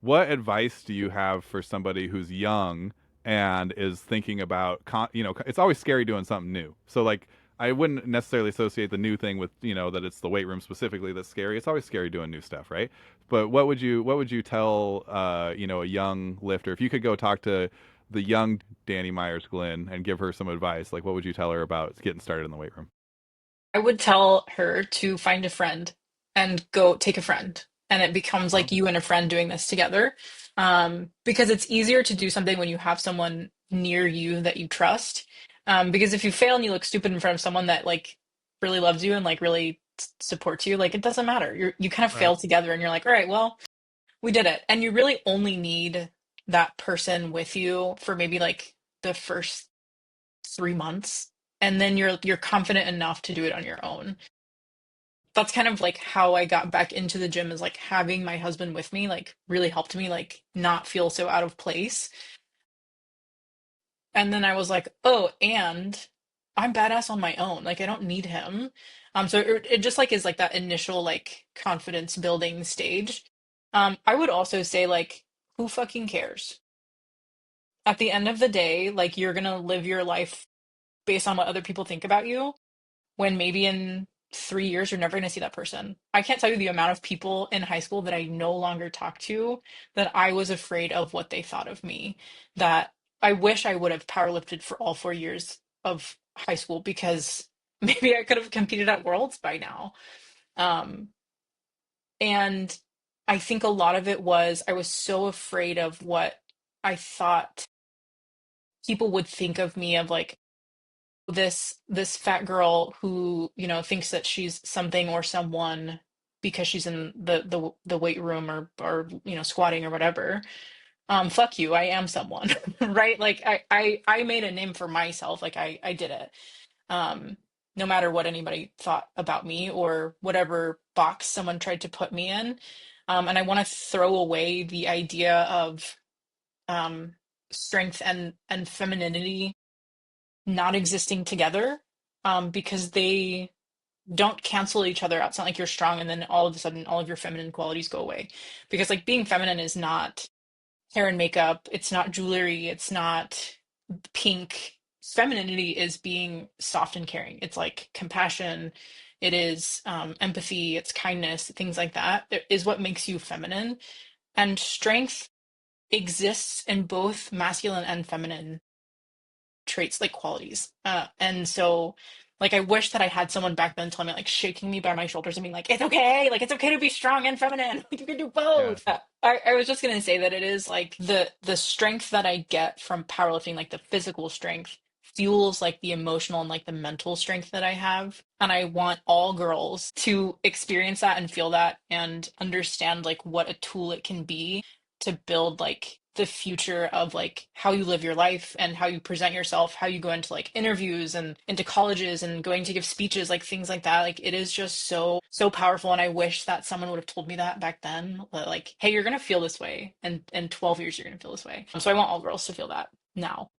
what advice do you have for somebody who's young and is thinking about, it's always scary doing something new. So like, I wouldn't necessarily associate the new thing with, that it's the weight room specifically that's scary. It's always scary doing new stuff, right? But what would you tell, a young lifter if you could go talk to the young Danny Myers Glenn and give her some advice? Like, what would you tell her about getting started in the weight room? I would tell her to find a friend and go take a friend. And it becomes Oh, like you and a friend doing this together. Because it's easier to do something when you have someone near you that you trust. Because if you fail and you look stupid in front of someone that like really loves you and like really supports you, like it doesn't matter. You kind of right, fail together and you're like, all right, well, we did it. And you really only need that person with you for maybe like the first 3 months. And then you're confident enough to do it on your own. That's kind of like how I got back into the gym, is like having my husband with me like really helped me like not feel so out of place. And then I was like, "Oh, and I'm badass on my own. Like I don't need him." So it just like is like that initial like confidence building stage. I would also say like who fucking cares? At the end of the day, like you're gonna live your life based on what other people think about you, when maybe in 3 years you're never going to see that person. I can't tell you the amount of people in high school that I no longer talk to, that I was afraid of what they thought of me, that I wish I would have powerlifted for all 4 years of high school, because maybe I could have competed at Worlds by now. Um, and I think a lot of it was I was so afraid of what I thought people would think of me, of like this fat girl who, thinks that she's something or someone because she's in the weight room, or squatting or whatever. Fuck you, I am someone. Right? Like I made a name for myself. Like I did it. um no matter what anybody thought about me or whatever box someone tried to put me in. And I want to throw away the idea of um strength and femininity not existing together, because they don't cancel each other out. It's not like you're strong and then all of a sudden all of your feminine qualities go away. Because like being feminine is not hair and makeup, it's not jewelry, it's not pink. Femininity is being soft and caring. It's like compassion, it is empathy, it's kindness, things like that. It is what makes you feminine. And strength exists in both masculine and feminine traits, like qualities. And so like I wish that I had someone back then telling me, like shaking me by my shoulders and being like, it's okay, like it's okay to be strong and feminine. You can do yeah, both. I was just gonna say that it is like the strength that I get from powerlifting, like the physical strength, fuels like the emotional and like the mental strength that I have. And I want all girls to experience that and feel that and understand like what a tool it can be to build like the future of like how you live your life and how you present yourself, how you go into like interviews and into colleges and going to give speeches, like things like that. Like it is just so powerful. And I wish that someone would have told me that back then. Like, hey, you're gonna feel this way, and in 12 years you're gonna feel this way. So I want all girls to feel that now.